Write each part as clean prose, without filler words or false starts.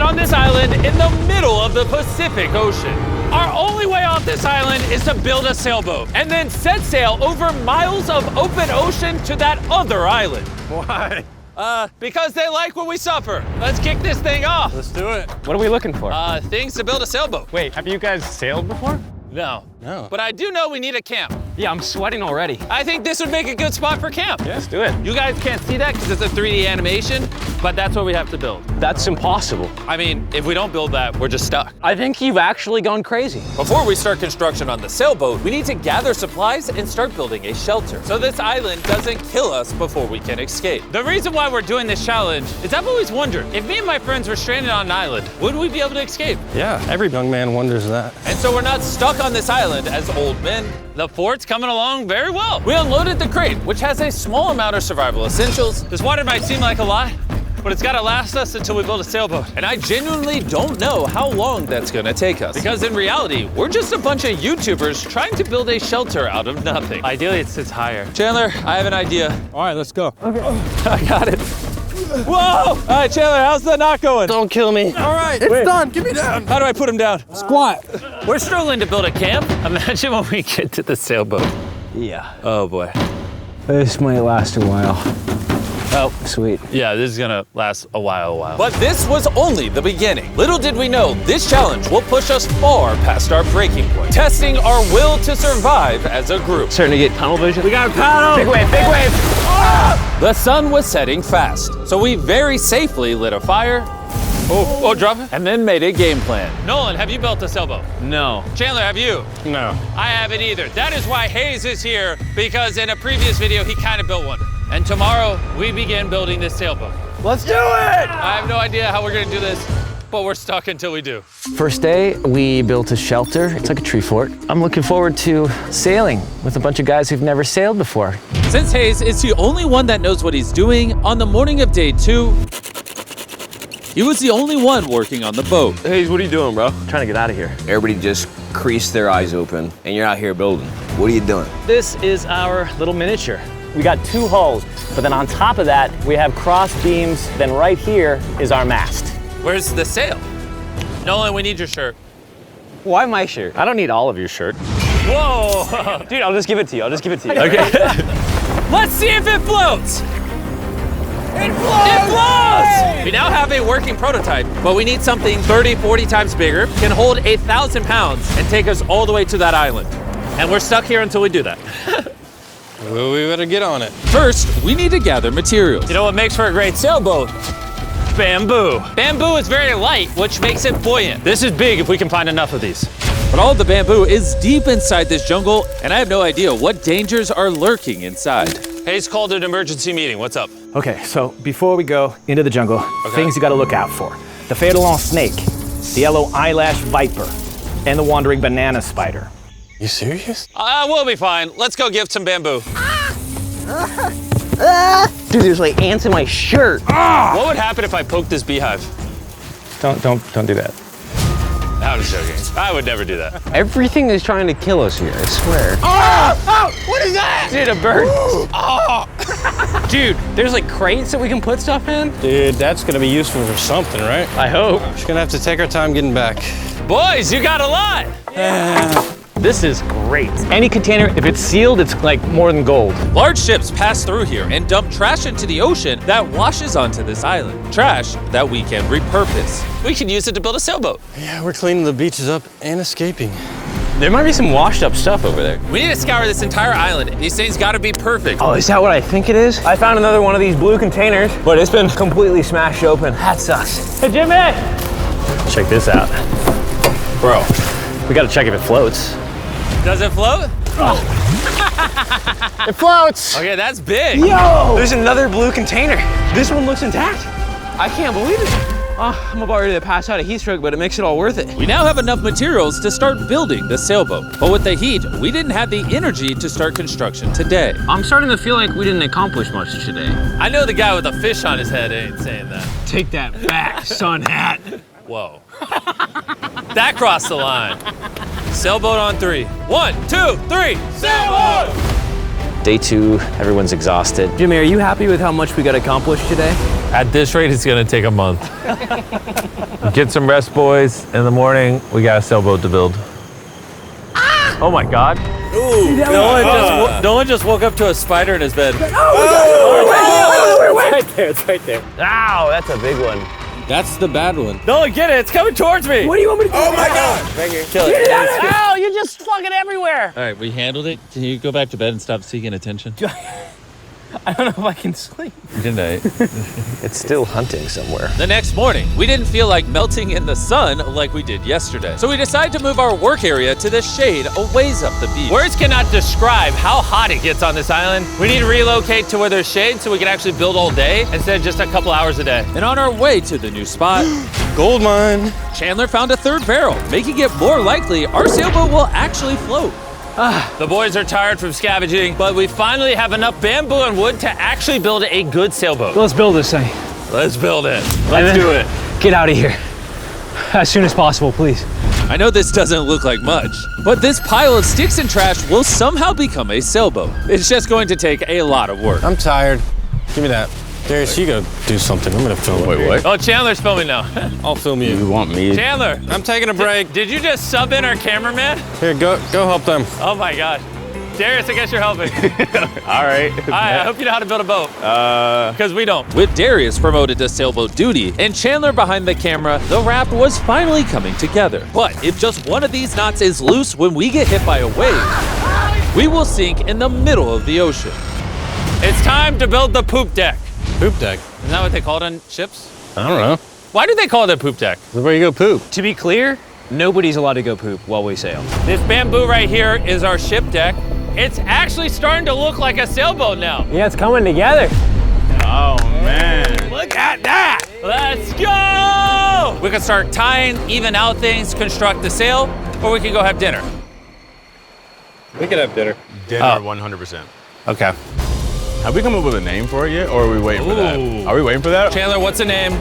on this island in the middle of the Pacific Ocean. Our only way off this island is to build a sailboat and then set sail over miles of open ocean to that other island. Why? Because they like when we suffer. Let's kick this thing off. Let's do it. What are we looking for? Things to build a sailboat. Wait, have you guys sailed before? No. No. But I do know we need a camp. Yeah, I'm sweating already. I think this would make a good spot for camp. Yeah, let's do it. You guys can't see that because it's a 3D animation, but that's what we have to build. That's impossible. I mean, if we don't build that, we're just stuck. I think you've actually gone crazy. Before we start construction on the sailboat, we need to gather supplies and start building a shelter so this island doesn't kill us before we can escape. The reason why we're doing this challenge is I've always wondered, if me and my friends were stranded on an island, would we be able to escape? Yeah, every young man wonders that. And so we're not stuck on this island as old men. The fort's coming along very well. We unloaded the crate, which has a small amount of survival essentials. This water might seem like a lot, but it's gotta last us until we build a sailboat. And I genuinely don't know how long that's gonna take us. Because in reality, we're just a bunch of YouTubers trying to build a shelter out of nothing. Ideally, it sits higher. Chandler, I have an idea. All right, let's go. I got it. Whoa! All right, Chandler, how's the knot going? Don't kill me. All right, it's done. Get me down. How do I put him down? Squat. We're struggling to build a camp. Imagine when we get to the sailboat. Yeah. Oh boy. This might last a while. Oh, sweet. Yeah, this is gonna last a while. But this was only the beginning. Little did we know, this challenge will push us far past our breaking point, testing our will to survive as a group. Starting to get tunnel vision. We got a paddle! Big wave, big wave! The sun was setting fast, so we very safely lit a fire. Oh, drop it. And then made a game plan. Nolan, have you built a sailboat? No. Chandler, have you? No. I haven't either. That is why Hayes is here, because in a previous video, he kind of built one. And tomorrow, we begin building this sailboat. Let's do it! I have no idea how we're gonna do this, but we're stuck until we do. First day, we built a shelter. It's like a tree fort. I'm looking forward to sailing with a bunch of guys who've never sailed before. Since Hayes is the only one that knows what he's doing, on the morning of day 2, he was the only one working on the boat. Hayes, what are you doing, bro? Trying to get out of here. Everybody just creased their eyes open, and you're out here building. What are you doing? This is our little miniature. We got 2 hulls, but then on top of that, we have cross beams. Then right here is our mast. Where's the sail? Nolan, we need your shirt. Why my shirt? I don't need all of your shirt. Whoa! Dude, I'll just give it to you. Okay. Let's see if it floats. It floats! We now have a working prototype, but we need something 30, 40 times bigger, can hold 1,000 pounds, and take us all the way to that island. And we're stuck here until we do that. Well, we better get on it. First, we need to gather materials. You know what makes for a great sailboat? Bamboo. Bamboo is very light, which makes it buoyant. This is big if we can find enough of these. But all of the bamboo is deep inside this jungle, and I have no idea what dangers are lurking inside. Hayes called an emergency meeting. What's up? Okay, so before we go into the jungle, things you gotta look out for. The Phaeton snake, the yellow eyelash viper, and the wandering banana spider. You serious? We'll be fine. Let's go give some bamboo. Dude, there's like ants in my shirt. What would happen if I poked this beehive? Don't do that. No, I'm just joking. I would never do that. Everything is trying to kill us here, I swear. What is that? Dude, a bird. Dude, there's like crates that we can put stuff in. Dude, that's gonna be useful for something, right? I hope. Just gonna have to take our time getting back. Boys, you got a lot. This is great. Any container, if it's sealed, it's like more than gold. Large ships pass through here and dump trash into the ocean that washes onto this island. Trash that we can repurpose. We can use it to build a sailboat. Yeah, we're cleaning the beaches up and escaping. There might be some washed up stuff over there. We need to scour this entire island. These things gotta be perfect. Oh, is that what I think it is? I found another one of these blue containers, but it's been completely smashed open. That sucks. Hey, Jimmy! Check this out. Bro, we gotta check if it floats. Does it float? It floats! Okay, that's big. Yo! There's another blue container. This one looks intact. I can't believe it. Oh, I'm about ready to pass out a heat stroke, but it makes it all worth it. We now have enough materials to start building the sailboat. But with the heat, we didn't have the energy to start construction today. I'm starting to feel like we didn't accomplish much today. I know the guy with a fish on his head ain't saying that. Take that back, sun hat. Whoa. That crossed the line. Sailboat on 3. 1, 2, 3, sailboat! day 2, everyone's exhausted. Jimmy, are you happy with how much we got accomplished today? At this rate, it's gonna take a month. Get some rest, boys. In the morning, we got a sailboat to build. Oh my God. No one just woke up to a spider in his bed. It's right there. Ow, that's a big one. That's the bad one. Nolan, get it. It's coming towards me. What do you want me to do? Oh my God! Kill it. Ow, you're just fucking everywhere. All right, we handled it. Can you go back to bed and stop seeking attention? I don't know if I can sleep. Good night. It's still hunting somewhere. The next morning, we didn't feel like melting in the sun like we did yesterday. So we decided to move our work area to the shade a ways up the beach. Words cannot describe how hot it gets on this island. We need to relocate to where there's shade so we can actually build all day instead of just a couple hours a day. And on our way to the new spot, Gold mine. Chandler found a third barrel, making it more likely our sailboat will actually float. The boys are tired from scavenging, but we finally have enough bamboo and wood to actually build a good sailboat. Let's build this thing. Let's build it. Let's do it. Get out of here. As soon as possible, please. I know this doesn't look like much, but this pile of sticks and trash will somehow become a sailboat. It's just going to take a lot of work. I'm tired. Give me that. Darius, you go do something. I'm gonna film. Wait, what? Oh, Chandler's filming now. I'll film you. You want me? Chandler, I'm taking a break. did you just sub in our cameraman? Here, go help them. Oh my gosh. Darius, I guess you're helping. All right. I hope you know how to build a boat. Because we don't. With Darius promoted to sailboat duty and Chandler behind the camera, the raft was finally coming together. But if just one of these knots is loose when we get hit by a wave, we will sink in the middle of the ocean. It's time to build the poop deck. Poop deck. Isn't that what they call it on ships? I don't know. Why do they call it a poop deck? This is where you go poop. To be clear, nobody's allowed to go poop while we sail. This bamboo right here is our ship deck. It's actually starting to look like a sailboat now. Yeah, it's coming together. Oh man. Look at that! Let's go! We can start tying, even out things, construct the sail, or we can go have dinner. We could have dinner. Dinner, 100%. Okay. Have we come up with a name for it yet, or are we waiting for that? Ooh. Are we waiting for that? Chandler, what's the name?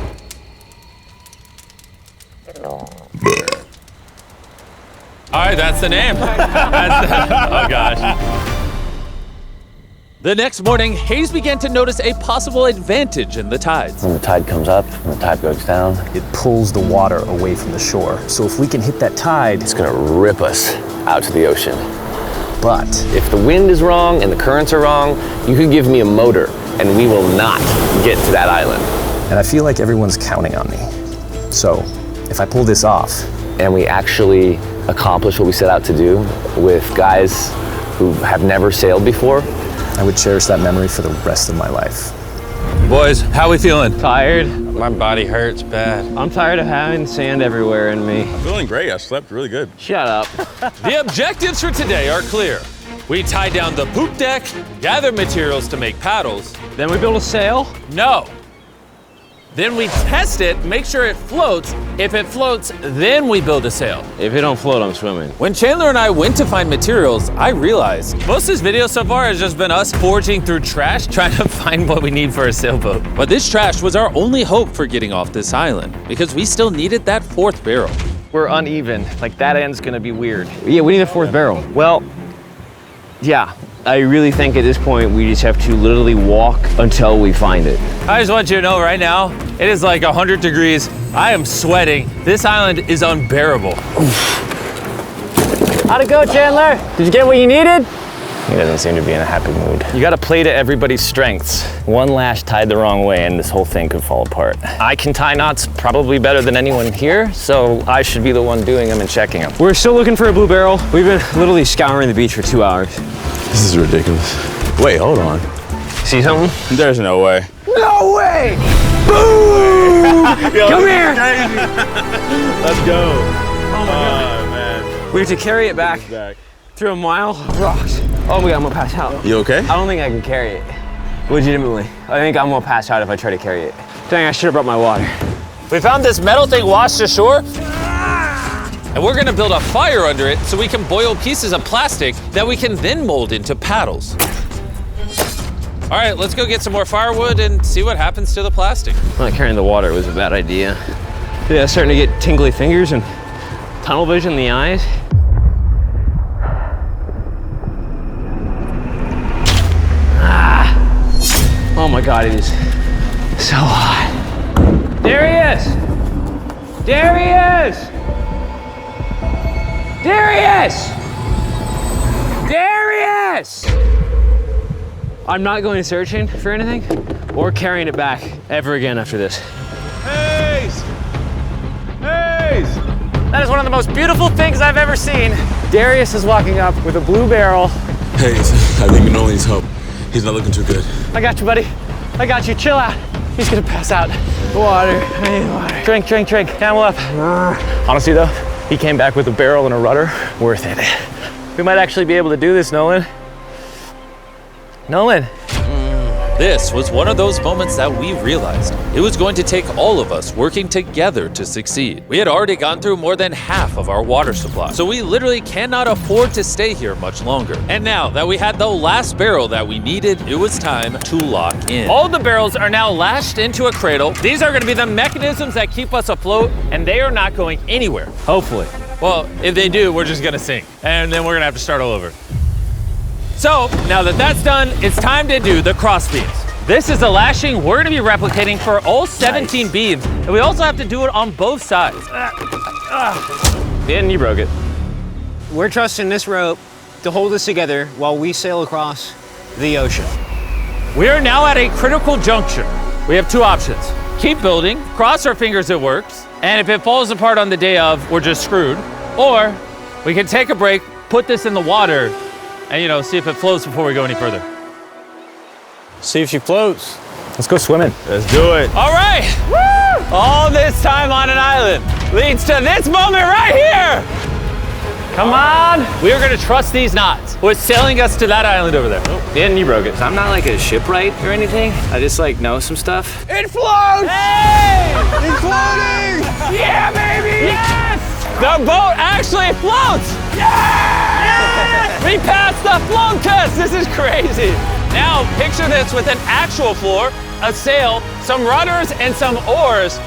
All right, that's the name. Oh gosh. The next morning, Hayes began to notice a possible advantage in the tides. When the tide comes up, when the tide goes down, It pulls the water away from the shore. So if we can hit that tide, it's gonna rip us out to the ocean. but If the wind is wrong and the currents are wrong, you could give me a motor and we will not get to that island. and I feel like everyone's counting on me. So if I pull this off, And we actually accomplish what we set out to do with guys who have never sailed before. I would cherish that memory for the rest of my life. Boys, how we feeling? Tired. My body hurts bad. I'm tired of having sand everywhere in me. Feeling great. I slept really good. Shut up. The objectives for today are clear. We tie down the poop deck, gather materials to make paddles. Then we build a sail. No. Then we test it, make sure it floats. If it floats, then we build a sail. If it don't float, I'm swimming. When Chandler and I went to find materials, I realized most of this video so far has just been us foraging through trash, trying to find what we need for a sailboat. But this trash was our only hope for getting off this island, because we still needed that fourth barrel. We're uneven. Like that end's gonna be weird. Yeah, we need a fourth barrel. Well, yeah, I really think at this point we just have to literally walk until we find it. I just want you to know right now, it is like 100 degrees. I am sweating. This island is unbearable. How'd it go, Chandler? Did you get what you needed? He doesn't seem to be in a happy mood. You gotta play to everybody's strengths. One lash tied the wrong way and this whole thing could fall apart. I can tie knots probably better than anyone here, so I should be the one doing them and checking them. We're still looking for a blue barrel. We've been literally scouring the beach for 2 hours. This is ridiculous. Wait, hold on. See something? There's no way. No way! Boom! Come here! Let's go. Oh my God, man. We have to carry it back through a mile of rocks. Oh my God, I'm gonna pass out. You okay? I don't think I can carry it. Legitimately. I think I'm gonna pass out if I try to carry it. Dang, I should have brought my water. We found this metal thing washed ashore, and we're gonna build a fire under it so we can boil pieces of plastic that we can then mold into paddles. All right, let's go get some more firewood and see what happens to the plastic. Not carrying the water was a bad idea. Yeah, starting to get tingly fingers and tunnel vision in the eyes. Oh my God, it is so hot. There he is! There he is! There he is! There he is! I'm not going searching for anything or carrying it back ever again after this. Hayes! Hayes! That is one of the most beautiful things I've ever seen. Darius is walking up with a blue barrel. Hayes, I think Nolan needs help. He's not looking too good. I got you, buddy. I got you. Chill out. He's gonna pass out. Water, I need water. Drink, drink, drink. Camel up. Honestly, though, he came back with a barrel and a rudder. Worth it. We might actually be able to do this, Nolan. Nolan. This was one of those moments that we realized it was going to take all of us working together to succeed. We had already gone through more than half of our water supply, so we literally cannot afford to stay here much longer. And now that we had the last barrel that we needed, it was time to lock in. All the barrels are now lashed into a cradle. These are going to be the mechanisms that keep us afloat, and they are not going anywhere. Hopefully. Well, if they do, we're just gonna sink, and then we're gonna have to start all over. So, now that that's done, it's time to do the cross beams. This is the lashing we're gonna be replicating for all 17 beams, and we also have to do it on both sides. And you broke it. We're trusting this rope to hold us together while we sail across the ocean. We are now at a critical juncture. We have two options. Keep building, cross our fingers it works, and if it falls apart on the day of, we're just screwed. Or we can take a break, put this in the water, and see if it floats before we go any further. See if she floats. Let's go swimming. Let's do it. All right, woo! All this time on an island leads to this moment right here. Come on. We are gonna trust these knots. We're sailing us to that island over there. And you broke it. I'm not like a shipwright or anything. I just know some stuff. It floats! Hey! It's floating! Yeah, baby! Yes! The boat actually floats! Yes! We passed the float test! This is crazy! Now, picture this with an actual floor, a sail, some rudders, and some oars.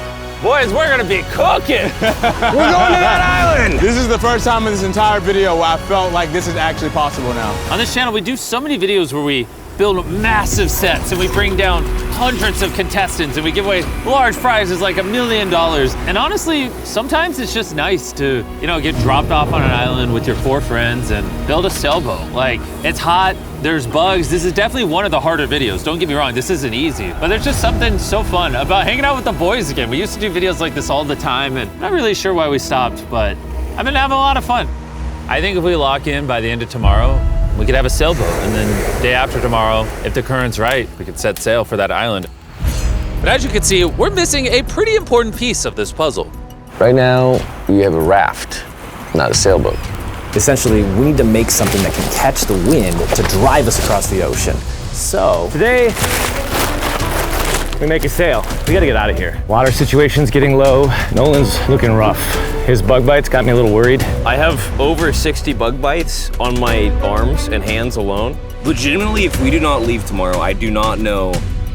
Boys, we're gonna be cooking! We're going to that island! This is the first time in this entire video where I felt like this is actually possible now. On this channel, we do so many videos where we build massive sets and we bring down hundreds of contestants and we give away large prizes like $1 million. And honestly, sometimes it's just nice to, get dropped off on an island with your 4 friends and build a sailboat. It's hot, there's bugs. This is definitely one of the harder videos. Don't get me wrong, this isn't easy. But there's just something so fun about hanging out with the boys again. We used to do videos like this all the time and not really sure why we stopped, but I've been having a lot of fun. I think if we lock in by the end of tomorrow, we could have a sailboat, and then day after tomorrow, if the current's right, we could set sail for that island. But as you can see, we're missing a pretty important piece of this puzzle. Right now, we have a raft, not a sailboat. Essentially, we need to make something that can catch the wind to drive us across the ocean. So, Today, we make a sail. We gotta get out of here. Water situation's getting low. Nolan's looking rough. His bug bites got me a little worried. I have over 60 bug bites on my arms and hands alone. Legitimately, if we do not leave tomorrow, I do not know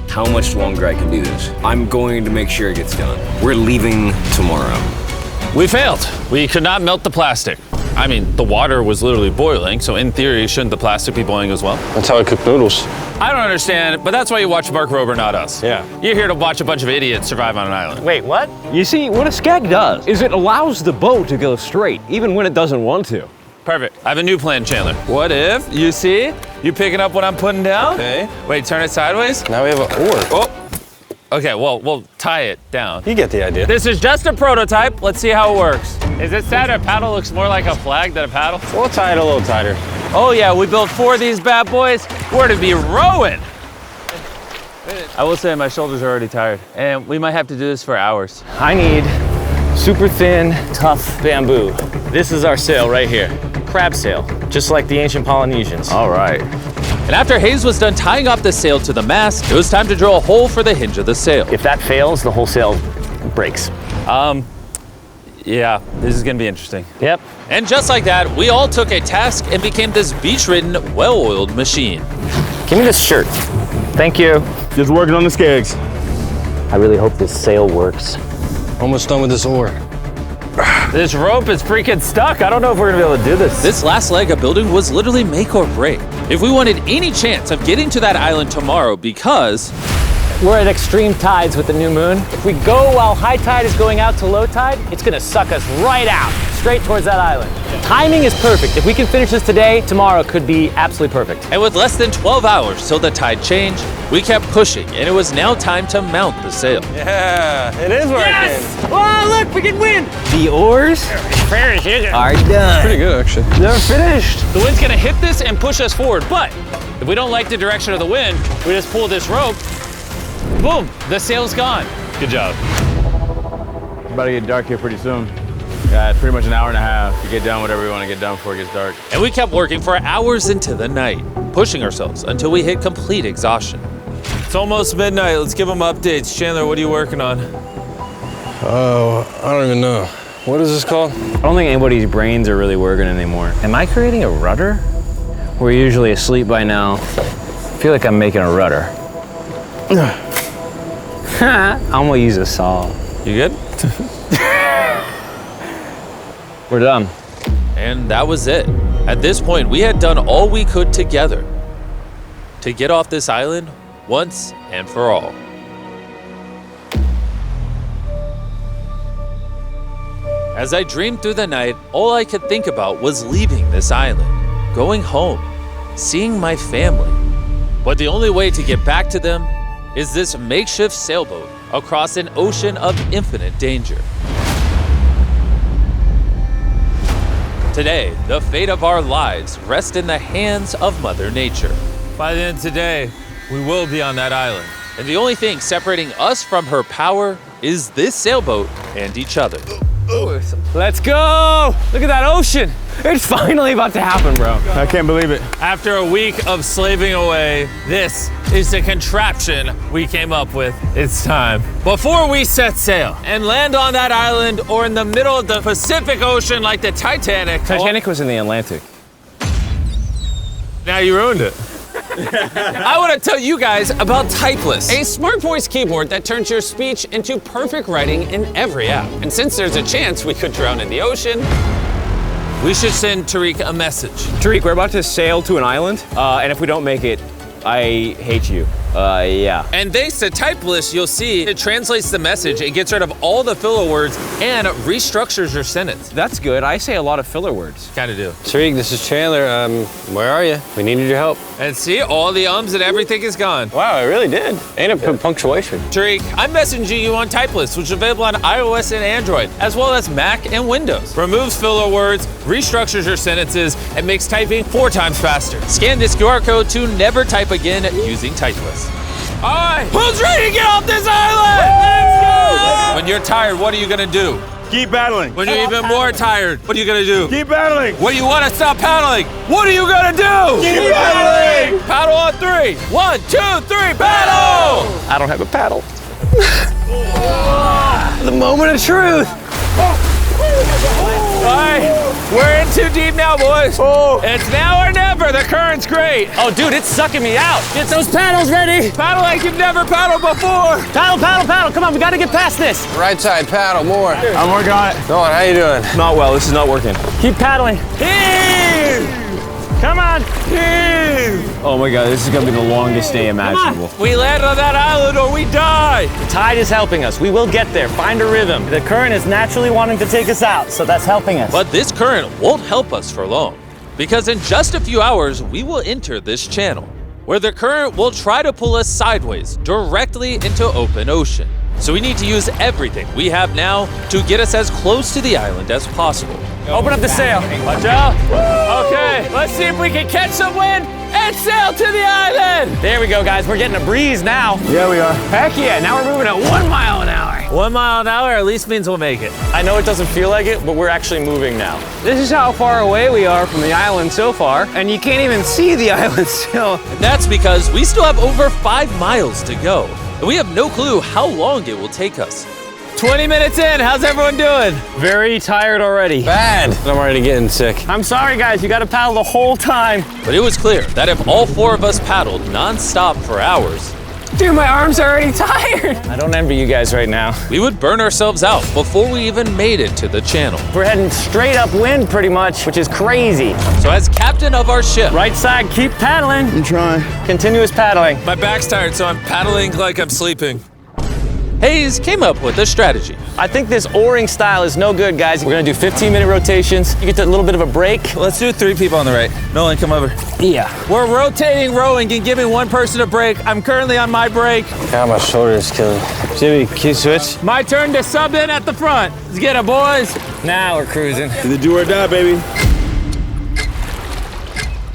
how much longer I can do this. I'm going to make sure it gets done. We're leaving tomorrow. We failed. We could not melt the plastic. I mean, the water was literally boiling, so in theory, shouldn't the plastic be boiling as well? That's how I cook noodles. I don't understand, but that's why you watch Mark Rober, not us. Yeah. You're here to watch a bunch of idiots survive on an island. Wait, what? You see, what a skeg does is it allows the boat to go straight, even when it doesn't want to. Perfect. I have a new plan, Chandler. What if, you see, you picking up what I'm putting down? Okay. Wait, turn it sideways? Now we have an oar. Oh. Okay, well, we'll tie it down. You get the idea. This is just a prototype. Let's see how it works. Is it sad a paddle looks more like a flag than a paddle? We'll tie it a little tighter. Oh yeah, we built 4 of these bad boys. We're to be rowing. I will say my shoulders are already tired, and we might have to do this for hours. I need super thin, tough bamboo. This is our sail right here. Crab sail, just like the ancient Polynesians. All right. And after Hayes was done tying off the sail to the mast, it was time to drill a hole for the hinge of the sail. If that fails, the whole sail breaks. Yeah, this is gonna be interesting. Yep. And just like that, we all took a task and became this beach-ridden, well-oiled machine. Give me this shirt. Thank you. Just working on the skegs. I really hope this sail works. Almost done with this oar. This rope is freaking stuck. I don't know if we're gonna be able to do this. This last leg of building was literally make or break. If we wanted any chance of getting to that island tomorrow, because We're at extreme tides with the new moon. If we go while high tide is going out to low tide, it's gonna suck us right out, straight towards that island. Timing is perfect. If we can finish this today, tomorrow could be absolutely perfect. And with less than 12 hours till the tide changed, we kept pushing, and it was now time to mount the sail. Yeah, it is working. Yes! Oh, look, we can win. The oars are done. Pretty good, actually. They're finished. The wind's gonna hit this and push us forward, but if we don't like the direction of the wind, we just pull this rope, boom, the sail's gone. Good job. It's about to get dark here pretty soon. Yeah, it's pretty much an hour and a half to get done whatever we want to get done before it gets dark. And we kept working for hours into the night, pushing ourselves until we hit complete exhaustion. It's almost midnight. Let's give them updates. Chandler, what are you working on? Oh, I don't even know. What is this called? I don't think anybody's brains are really working anymore. Am I creating a rudder? We're usually asleep by now. I feel like I'm making a rudder. I'm gonna use a saw. You good? We're done. And that was it. At this point, we had done all we could together to get off this island once and for all. As I dreamed through the night, all I could think about was leaving this island, going home, seeing my family. But the only way to get back to them is this makeshift sailboat across an ocean of infinite danger. Today, the fate of our lives rests in the hands of Mother Nature. By the end of today, we will be on that island. And the only thing separating us from her power is this sailboat and each other. Let's go! Look at that ocean. It's finally about to happen, bro. I can't believe it. After a week of slaving away, this is the contraption we came up with. It's time. Before we set sail and land on that island or in the middle of the Pacific Ocean like the Titanic. Titanic was in the Atlantic. Now you ruined it. I want to tell you guys about Typeless, a smart voice keyboard that turns your speech into perfect writing in every app. And since there's a chance we could drown in the ocean, we should send Tariq a message. Tariq, we're about to sail to an island, and if we don't make it, I hate you. Yeah. And thanks to Typeless, you'll see it translates the message, it gets rid of all the filler words, and restructures your sentence. That's good. I say a lot of filler words. Kind of do. Tariq, this is Chandler. Where are you? We needed your help. And see, all the ums and everything is gone. Wow, it really did. And a punctuation. Tariq, I'm messaging you on Typeless, which is available on iOS and Android, as well as Mac and Windows. Removes filler words, restructures your sentences, and makes typing 4 times faster. Scan this QR code to never type again using Typeless. All right, who's ready to get off this island? Let's go! When you're tired, what are you gonna do? Keep battling. When you're even more tired, what are you gonna do? Keep battling. When you wanna stop paddling, what are you gonna do? Keep battling. Paddle on 3. 1, 2, 3, paddle! I don't have a paddle. The moment of truth. All right, we're in too deep now, boys. It's now or never. The current's great. Oh, dude, it's sucking me out. Get those paddles ready. Paddle like you've never paddled before. Paddle, paddle, paddle. Come on, we gotta get past this. Right side, paddle, more. I'm working on it. Go on, how you doing? Not well. This is not working. Keep paddling. Come on. Oh my God, this is gonna be the longest day imaginable. We land on that island or we die. The tide is helping us. We will get there. Find a rhythm. The current is naturally wanting to take us out, so that's helping us. But this current won't help us for long, because in just a few hours, we will enter this channel, where the current will try to pull us sideways, directly into open ocean. So we need to use everything we have now to get us as close to the island as possible. Open up the sail. Watch out. Okay, let's see if we can catch some wind and sail to the island. There we go, guys. We're getting a breeze now. Yeah, we are. Heck yeah, now we're moving at 1 mile an hour. 1 mile an hour at least means we'll make it. I know it doesn't feel like it, but we're actually moving now. This is how far away we are from the island so far, and you can't even see the island still. And that's because we still have over 5 miles to go. And we have no clue how long it will take us. 20 minutes in, how's everyone doing? Very tired already. Bad. I'm already getting sick. I'm sorry, guys. You gotta paddle the whole time. But it was clear that if all 4 of us paddled non-stop for hours, Dude, my arms are already tired. I don't envy you guys right now. We would burn ourselves out before we even made it to the channel. We're heading straight upwind pretty much, which is crazy. So as captain of our ship, Right side, keep paddling. I'm trying. Continuous paddling. my back's tired, so I'm paddling like I'm sleeping. Hayes came up with a strategy. I think this oaring style is no good, guys. We're gonna do 15-minute rotations. You get a little bit of a break. Let's do 3 people on the right. Nolan, come over. Yeah. We're rotating rowing and giving one person a break. I'm currently on my break. God, my shoulder is killing. Jimmy, can you switch? My turn to sub in at the front. Let's get it, boys. Now we're cruising. The do or die, baby.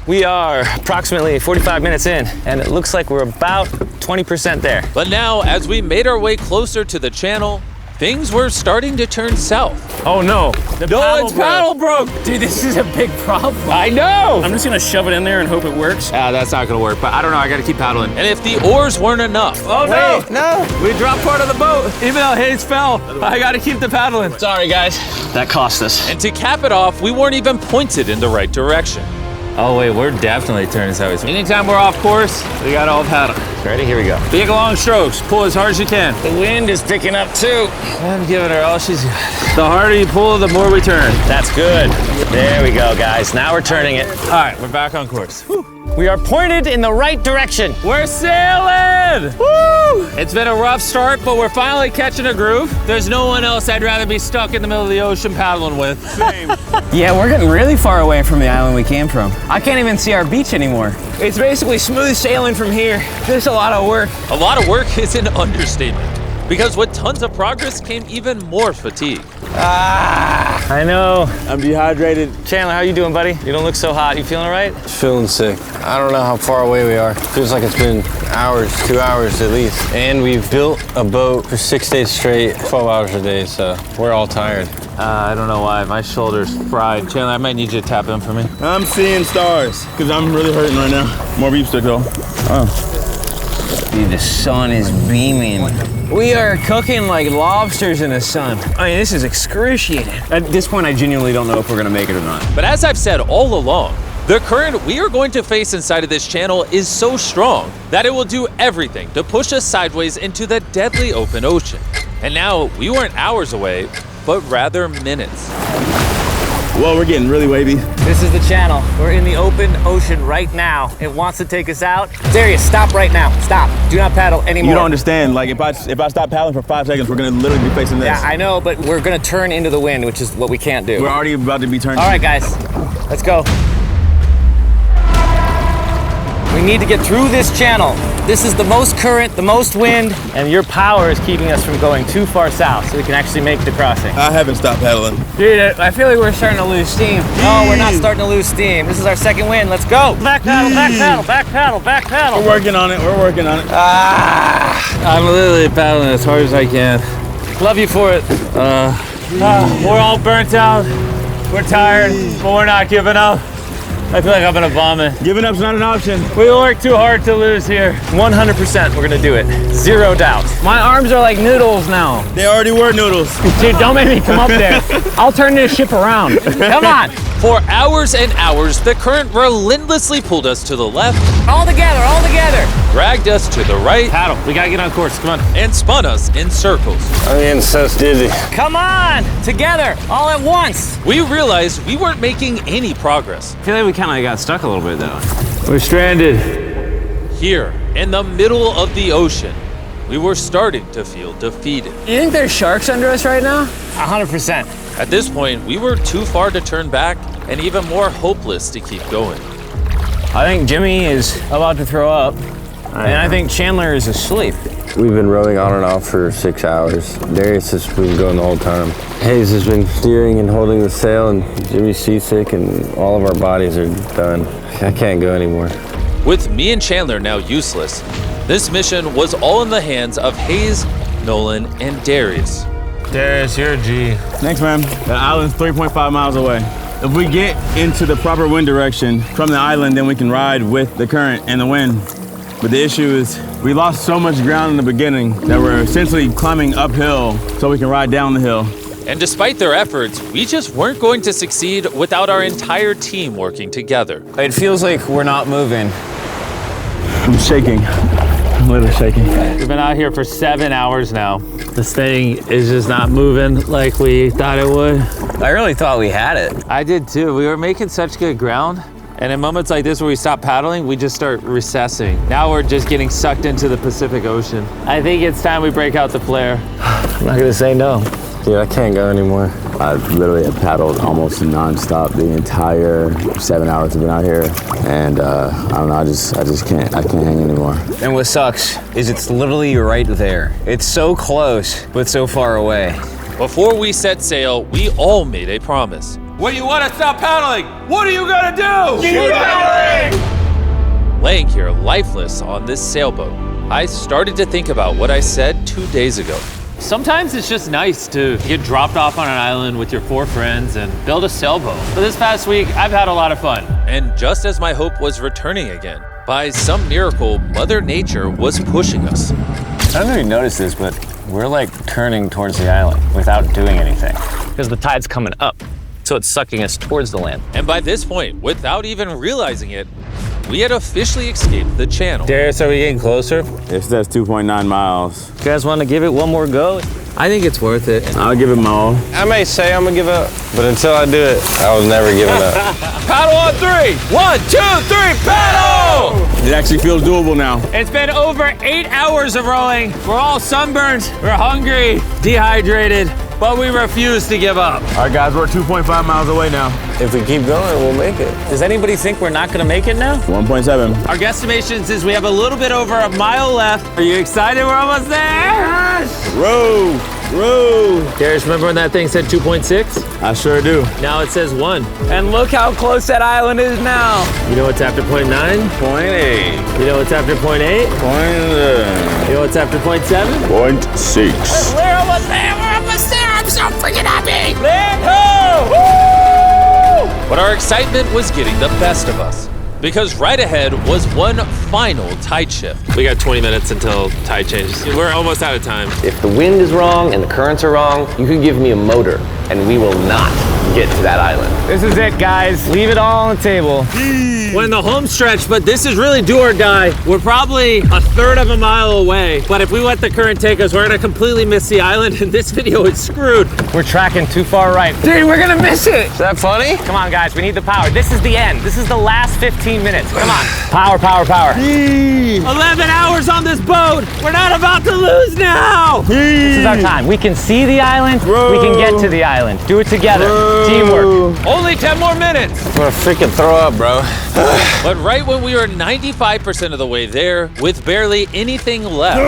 We are approximately 45 minutes in, and it looks like we're about 20% there. But now, as we made our way closer to the channel, things were starting to turn south. Oh no. The paddle broke. Dude, this is a big problem. I know. I'm just gonna shove it in there and hope it works. That's not gonna work, but I don't know, I gotta keep paddling. And if the oars weren't enough. Oh no, no. We dropped part of the boat, even though Hayes fell. I gotta keep the paddling. Sorry, guys. That cost us. And to cap it off, we weren't even pointed in the right direction. Oh wait, we're definitely turning sideways. Anytime we're off course, we gotta all paddle. Ready? Here we go. Big long strokes, pull as hard as you can. The wind is picking up too. I'm giving her all she's got. The harder you pull, the more we turn. That's good. There we go, guys. Now we're turning it. All right, we're back on course. We are pointed in the right direction. We're sailing! Woo! It's been a rough start, but we're finally catching a groove. There's no one else I'd rather be stuck in the middle of the ocean paddling with. Yeah, we're getting really far away from the island we came from. I can't even see our beach anymore. It's basically smooth sailing from here. There's a lot of work. A lot of work is an understatement, because with tons of progress came even more fatigue. I know. I'm dehydrated. Chandler, how you doing, buddy? You don't look so hot. You feeling all right? Feeling sick. I don't know how far away we are. Feels like it's been hours, 2 hours at least. And we've built a boat for 6 days straight, 12 hours a day, so we're all tired. I don't know why. My shoulder's fried. Chandler, I might need you to tap in for me. I'm seeing stars, because I'm really hurting right now. More beef stick though. Dude, the sun is beaming. We are cooking like lobsters in the sun. I mean, this is excruciating. At this point, I genuinely don't know if we're gonna make it or not. But as I've said all along, the current we are going to face inside of this channel is so strong that it will do everything to push us sideways into the deadly open ocean. And now we weren't hours away, but rather minutes. Well, we're getting really wavy. This is the channel. We're in the open ocean right now. It wants to take us out. Darius, stop right now. Stop. Do not paddle anymore. You don't understand. Like, if I stop paddling for 5 seconds, we're gonna literally be facing this. Yeah, I know, but we're gonna turn into the wind, which is what we can't do. We're already about to be turning. All right, guys, let's go. We need to get through this channel. This is the most current, the most wind, and your power is keeping us from going too far south so we can actually make the crossing. I haven't stopped paddling. Dude, I feel like we're starting to lose steam. No, we're not starting to lose steam. This is our second wind. Let's go. Back paddle, back paddle, back paddle, back paddle. We're working on it. We're working on it. I'm literally paddling as hard as I can. Love you for it. We're all burnt out. We're tired, but we're not giving up. I feel like I'm gonna vomit. Giving up's not an option. We work too hard to lose here. 100% we're gonna do it. Zero doubt. My arms are like noodles now. They already were noodles. Dude, don't make me come up there. I'll turn this ship around. Come on. For hours and hours, the current relentlessly pulled us to the left, All together, all together. dragged us to the right, Paddle, we gotta get on course, come on. and spun us in circles. I'm getting so dizzy. Come on, together, all at once. We realized we weren't making any progress. I feel like we kind of got stuck a little bit though. We're stranded. Here, in the middle of the ocean, we were starting to feel defeated. You think there's sharks under us right now? 100%. At this point, we were too far to turn back and even more hopeless to keep going. I think Jimmy is about to throw up. And I think Chandler is asleep. We've been rowing on and off for 6 hours. Darius has been going the whole time. Hayes has been steering and holding the sail, and Jimmy's seasick, and all of our bodies are done. I can't go anymore. With me and Chandler now useless, this mission was all in the hands of Hayes, Nolan, and Darius. Darius, you're a G. Thanks, man. The island's 3.5 miles away. If we get into the proper wind direction from the island, then we can ride with the current and the wind. But the issue is we lost so much ground in the beginning that we're essentially climbing uphill so we can ride down the hill. And despite their efforts, we just weren't going to succeed without our entire team working together. It feels like we're not moving. I'm shaking. I'm a little shaky. We've been out here for 7 hours now. This thing is just not moving like we thought it would. I really thought we had it. I did too. We were making such good ground. And in moments like this where we stop paddling, we just start recessing. Now we're just getting sucked into the Pacific Ocean. I think it's time we break out the flare. I'm not gonna say no. Dude, I can't go anymore. I literally have paddled almost nonstop the entire 7 hours I've been out here. And I don't know, I just can't hang anymore. And what sucks is it's literally right there. It's so close, but so far away. Before we set sail, we all made a promise. When you want to stop paddling, what are you gonna do? Keep paddling! Laying here lifeless on this sailboat, I started to think about what I said 2 days ago. Sometimes it's just nice to get dropped off on an island with your 4 friends and build a sailboat. But this past week, I've had a lot of fun. And just as my hope was returning again, by some miracle, Mother Nature was pushing us. I don't know if you noticed this, but we're like turning towards the island without doing anything. Because the tide's coming up, so it's sucking us towards the land. And by this point, without even realizing it, we had officially escaped the channel. Darius, are we getting closer? It says 2.9 miles. You guys want to give it one more go? I think it's worth it. I'll give it my all. I may say I'm gonna give up, but until I do it, I was never giving up. Paddle on 3! 1, 2, 3, paddle! It actually feels doable now. It's been over 8 hours of rowing. We're all sunburned, we're hungry, dehydrated, but we refuse to give up. All right, guys, we're 2.5 miles away now. If we keep going, we'll make it. Does anybody think we're not gonna make it now? 1.7. Our guesstimation says we have a little bit over a mile left. Are you excited? We're almost there! Row, row. Darius, remember when that thing said 2.6? I sure do. Now it says 1. And look how close that island is now. You know what's after 0.9? 0.8. You know what's after 0.8? You know what's after 0.7? 0.6. We're almost there! We're almost there! I'm so freaking happy! Land ho! Woo! But our excitement was getting the best of us. Because right ahead was one final tide shift. We got 20 minutes until tide changes. We're almost out of time. If the wind is wrong and the currents are wrong, you can give me a motor and we will not get to that island. This is it, guys. Leave it all on the table. We're in the home stretch, but this is really do or die. We're probably a third of a mile away, but if we let the current take us, we're gonna completely miss the island, and this video is screwed. We're tracking too far right. Dude, we're gonna miss it. Is that funny? Come on, guys, we need the power. This is the end. This is the last 15 minutes. Come on. Power, power, power. 11 hours on this boat. We're not about to lose now. This is our time. We can see the island. We can get to the island. Do it together. Teamwork. Only 10 more minutes. I'm gonna freaking throw up, bro. But right when we were 95% of the way there, with barely anything left,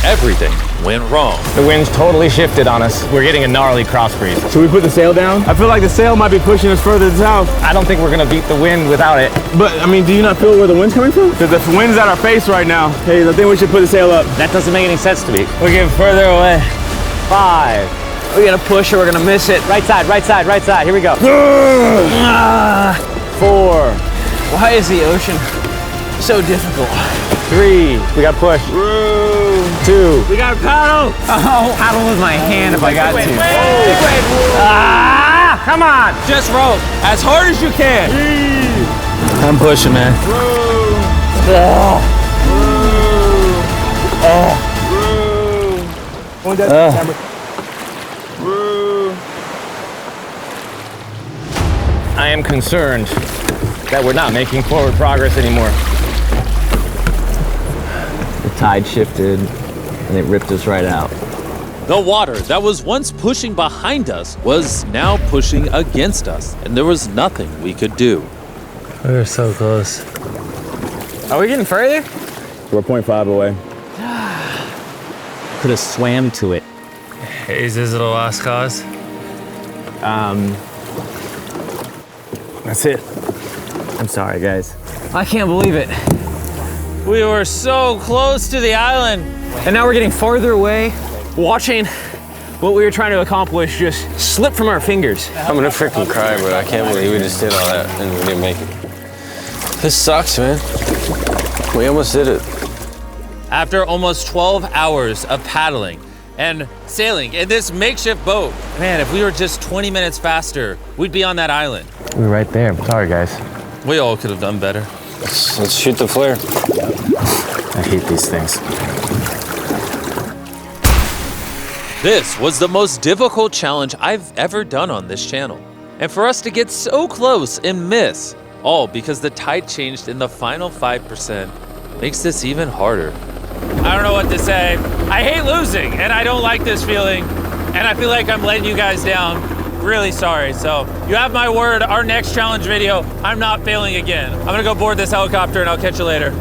everything went wrong. The wind's totally shifted on us. We're getting a gnarly cross breeze. Should we put the sail down? I feel like the sail might be pushing us further south. I don't think we're gonna beat the wind without it. But, I mean, do you not feel where the wind's coming from? Because the wind's at our face right now. Hey, I think we should put the sail up. That doesn't make any sense to me. We're getting further away. 5. We're gonna push or we're gonna miss it. Right side, right side, right side. Here we go. 4. Why is the ocean so difficult? 3. We got push. 2. We got paddle. Oh, paddle with my hand if I got to. Come on. Just row as hard as you can. I'm pushing, man. I am concerned that we're not making forward progress anymore. The tide shifted and it ripped us right out. The water that was once pushing behind us was now pushing against us, and there was nothing we could do. We were so close. Are we getting further? We're 0.5 away. Could have swam to it. Is this a lost cause? That's it. I'm sorry, guys. I can't believe it. We were so close to the island. And now we're getting farther away, watching what we were trying to accomplish just slip from our fingers. I'm gonna freaking cry, bro. I can't believe we just did all that and we didn't make it. This sucks, man. We almost did it. After almost 12 hours of paddling and sailing in this makeshift boat, man, if we were just 20 minutes faster, we'd be on that island. We were right there. I'm sorry, guys. We all could have done better. Let's shoot the flare. I hate these things. This was the most difficult challenge I've ever done on this channel. And for us to get so close and miss, all because the tide changed in the final 5%, makes this even harder. I don't know what to say. I hate losing, and I don't like this feeling, and I feel like I'm letting you guys down. Really sorry. So you have my word, our next challenge video, I'm not failing again. I'm gonna go board this helicopter and I'll catch you later.